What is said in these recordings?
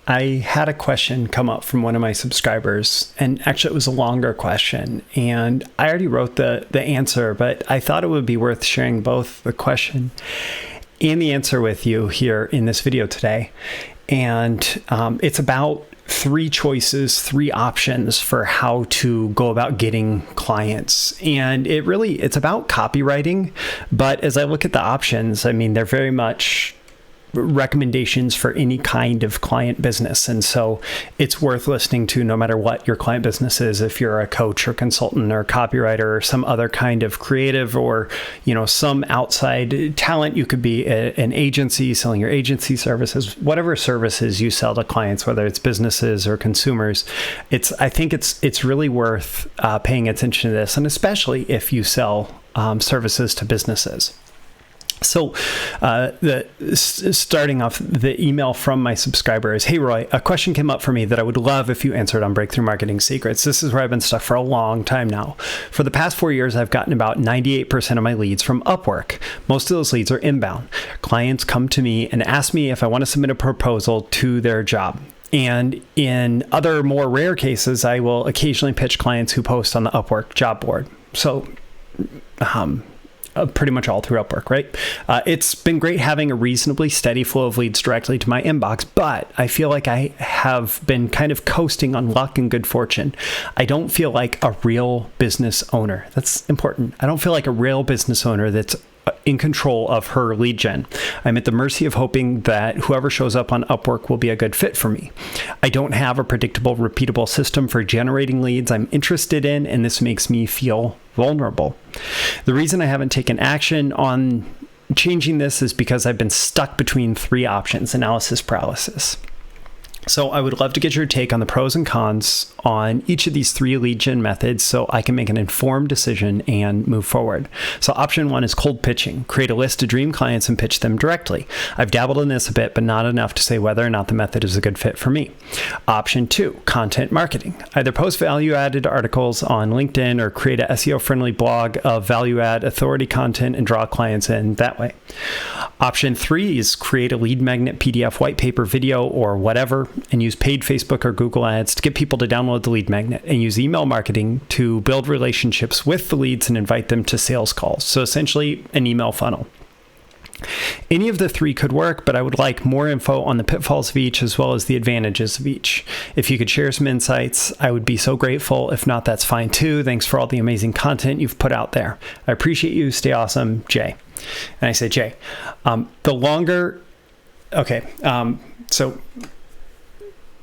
I had a question come up from one of my subscribers, and actually it was a longer question, and I already wrote the answer, but I thought it would be worth sharing both the question and the answer with you here in this video today. And it's about three choices, three options for how to go about getting clients. And it's about copywriting. But as I look at the options, I mean, they're very much recommendations for any kind of client business. And so it's worth listening to no matter what your client business is. If you're a coach or consultant or copywriter or some other kind of creative or, some outside talent, you could be an agency selling your agency services, whatever services you sell to clients, whether it's businesses or consumers. I think it's really worth paying attention to this, and especially if you sell services to businesses. So starting off, the email from my subscriber is, "Hey, Roy, a question came up for me that I would love if you answered on Breakthrough Marketing Secrets. This is where I've been stuck for a long time now. For the past 4 years, I've gotten about 98% of my leads from Upwork. Most of those leads are inbound. Clients come to me and ask me if I want to submit a proposal to their job. And in other more rare cases, I will occasionally pitch clients who post on the Upwork job board." So, pretty much all through Upwork, right? It's been great having a reasonably steady flow of leads directly to my inbox, but I feel like I have been kind of coasting on luck and good fortune. I don't feel like a real business owner. That's important. I don't feel like a real business owner that's in control of her lead gen. I'm at the mercy of hoping that whoever shows up on Upwork will be a good fit for me. I don't have a predictable, repeatable system for generating leads I'm interested in, and this makes me feel vulnerable. The reason I haven't taken action on changing this is because I've been stuck between three options: analysis paralysis. So I would love to get your take on the pros and cons on each of these three lead gen methods so I can make an informed decision and move forward. So option one is cold pitching. Create a list of dream clients and pitch them directly. I've dabbled in this a bit, but not enough to say whether or not the method is a good fit for me. Option two, content marketing. Either post value-added articles on LinkedIn or create a SEO-friendly blog of value-add authority content and draw clients in that way. Option three is create a lead magnet PDF, white paper, video, or whatever, and use paid Facebook or Google ads to get people to download the lead magnet, and use email marketing to build relationships with the leads and invite them to sales calls. So essentially an email funnel. Any of the three could work, but I would like more info on the pitfalls of each as well as the advantages of each. If you could share some insights, I would be so grateful. If not, that's fine too. Thanks for all the amazing content you've put out there. I appreciate you. Stay awesome, Jay. And I say, Jay, so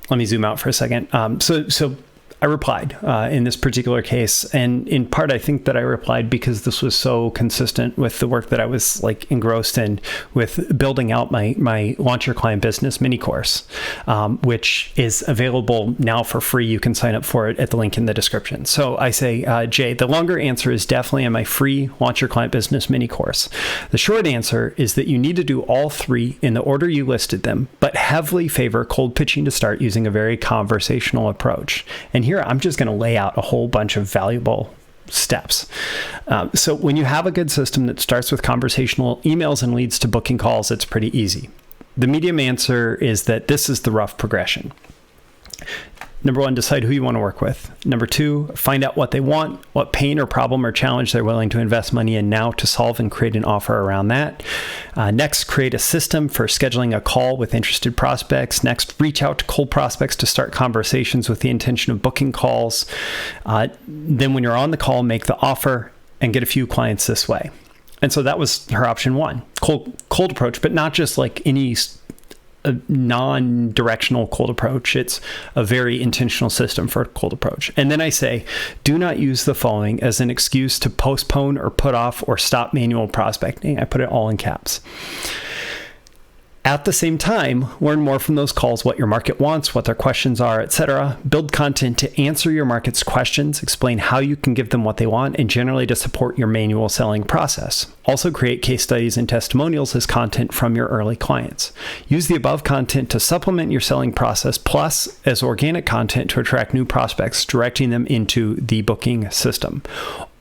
let me zoom out for a second. So I replied in this particular case, and in part, I think that I replied because this was so consistent with the work that I was engrossed in with building out my Launch Your Client Business mini course, which is available now for free. You can sign up for it at the link in the description. So I say, Jay, the longer answer is definitely in my free Launch Your Client Business mini course. The short answer is that you need to do all three in the order you listed them, but heavily favor cold pitching to start using a very conversational approach. And here, I'm just going to lay out a whole bunch of valuable steps. So when you have a good system that starts with conversational emails and leads to booking calls, it's pretty easy. The medium answer is that this is the rough progression. Number one, decide who you want to work with. Number two, find out what they want, what pain or problem or challenge they're willing to invest money in now to solve, and create an offer around that. Next, create a system for scheduling a call with interested prospects. Next, reach out to cold prospects to start conversations with the intention of booking calls. Then when you're on the call, make the offer and get a few clients this way. And so that was her option one, cold approach, but not just any a non-directional cold approach. It's a very intentional system for a cold approach. And then I say, do not use the following as an excuse to postpone or put off or stop manual prospecting. I put it all in caps. At the same time, learn more from those calls, what your market wants, what their questions are, etc. Build content to answer your market's questions, explain how you can give them what they want, and generally to support your manual selling process. Also create case studies and testimonials as content from your early clients. Use the above content to supplement your selling process, plus as organic content to attract new prospects, directing them into the booking system.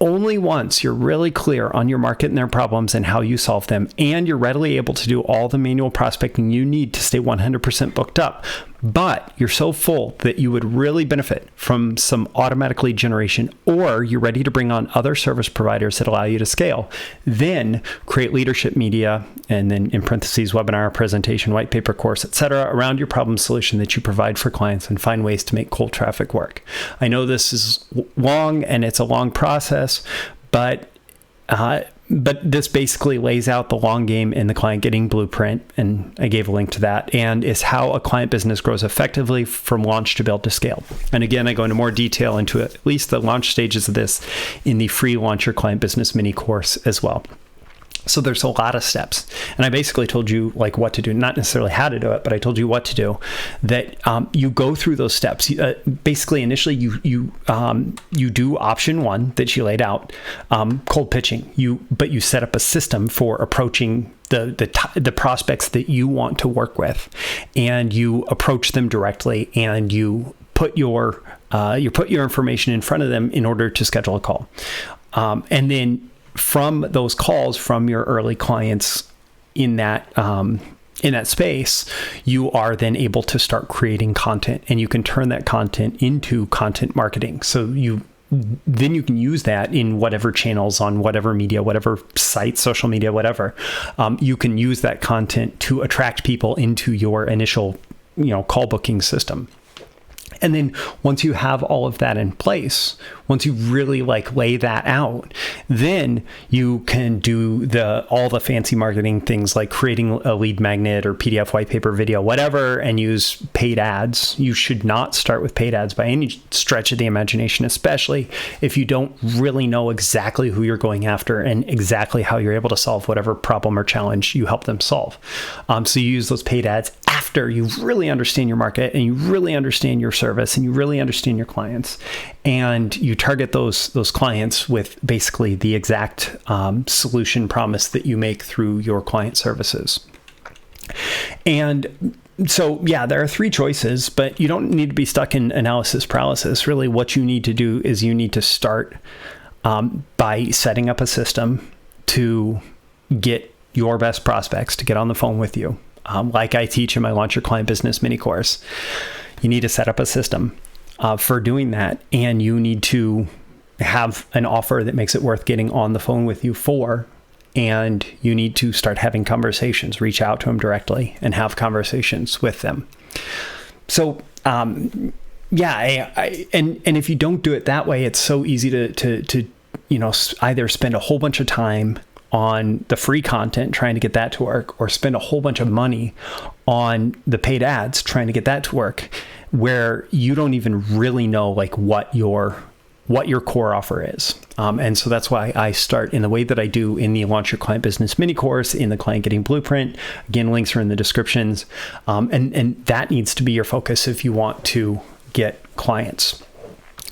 Only once you're really clear on your market and their problems and how you solve them, and you're readily able to do all the manual prospecting you need to stay 100% booked up, but you're so full that you would really benefit from some automatic lead generation, or you're ready to bring on other service providers that allow you to scale, then create leadership media, and then in parentheses, webinar, presentation, white paper, course, etc., around your problem solution that you provide for clients, and find ways to make cold traffic work. I know this is long and it's a long process, but this basically lays out the long game in the client getting blueprint, and I gave a link to that, and is how a client business grows effectively from launch to build to scale. And again, I go into more detail into at least the launch stages of this in the free Launch Your Client Business mini course as well. So there's a lot of steps, and I basically told you like what to do, not necessarily how to do it, but I told you what to do. That you go through those steps. Basically, initially you do option one that she laid out, cold pitching. But you set up a system for approaching the prospects that you want to work with, and you approach them directly, and you put your information in front of them in order to schedule a call, and then from those calls from your early clients in that space, you are then able to start creating content, and you can turn that content into content marketing. So then you can use that in whatever channels, on whatever media, whatever sites, social media, whatever. You can use that content to attract people into your initial, call booking system. And then once you have all of that in place, once you really lay that out, then you can do all the fancy marketing things like creating a lead magnet or PDF, white paper, video, whatever, and use paid ads. You should not start with paid ads by any stretch of the imagination, especially if you don't really know exactly who you're going after and exactly how you're able to solve whatever problem or challenge you help them solve. So you use those paid ads after you really understand your market, and you really understand your service, and you really understand your clients, and you target those clients with basically the exact solution promise that you make through your client services. And so, there are three choices, but you don't need to be stuck in analysis paralysis. Really, what you need to do is you need to start by setting up a system to get your best prospects to get on the phone with you. Like I teach in my Launch Your Client Business mini course, you need to set up a system for doing that, and you need to have an offer that makes it worth getting on the phone with you for, and you need to start having conversations, reach out to them directly and have conversations with them. So, and if you don't do it that way, it's so easy to either spend a whole bunch of time on the free content trying to get that to work, or spend a whole bunch of money on the paid ads trying to get that to work, where you don't even really know what your core offer is. And so that's why I start in the way that I do in the Launch Your Client Business mini course, in the Client Getting Blueprint. Again, links are in the descriptions. And that needs to be your focus if you want to get clients.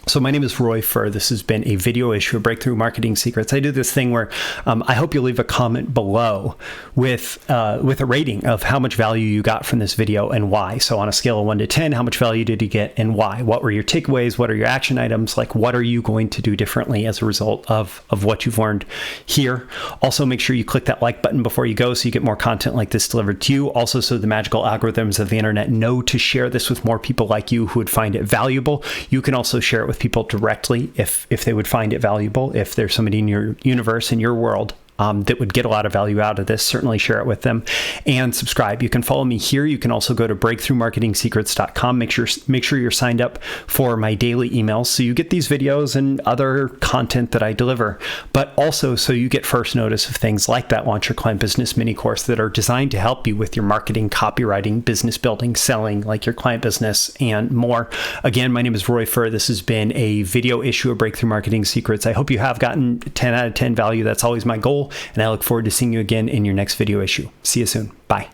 So my name is Roy Furr. This has been a video issue of Breakthrough Marketing Secrets. I do this thing where I hope you'll leave a comment below with a rating of how much value you got from this video and why. So on a scale of 1 to 10, how much value did you get and why? What were your takeaways? What are your action items? What are you going to do differently as a result of what you've learned here? Also, make sure you click that like button before you go so you get more content like this delivered to you. Also, so the magical algorithms of the internet know to share this with more people like you who would find it valuable. You can also share it with people directly if they would find it valuable. If there's somebody in your universe, in your world, that would get a lot of value out of this, certainly share it with them, and subscribe. You can follow me here. You can also go to breakthroughmarketingsecrets.com. Make sure you're signed up for my daily emails so you get these videos and other content that I deliver, but also so you get first notice of things like that Launch Your Client Business mini course that are designed to help you with your marketing, copywriting, business building, selling, like your client business, and more. Again, my name is Roy Furr. This has been a video issue of Breakthrough Marketing Secrets. I hope you have gotten 10 out of 10 value. That's always my goal. And I look forward to seeing you again in your next video issue. See you soon. Bye.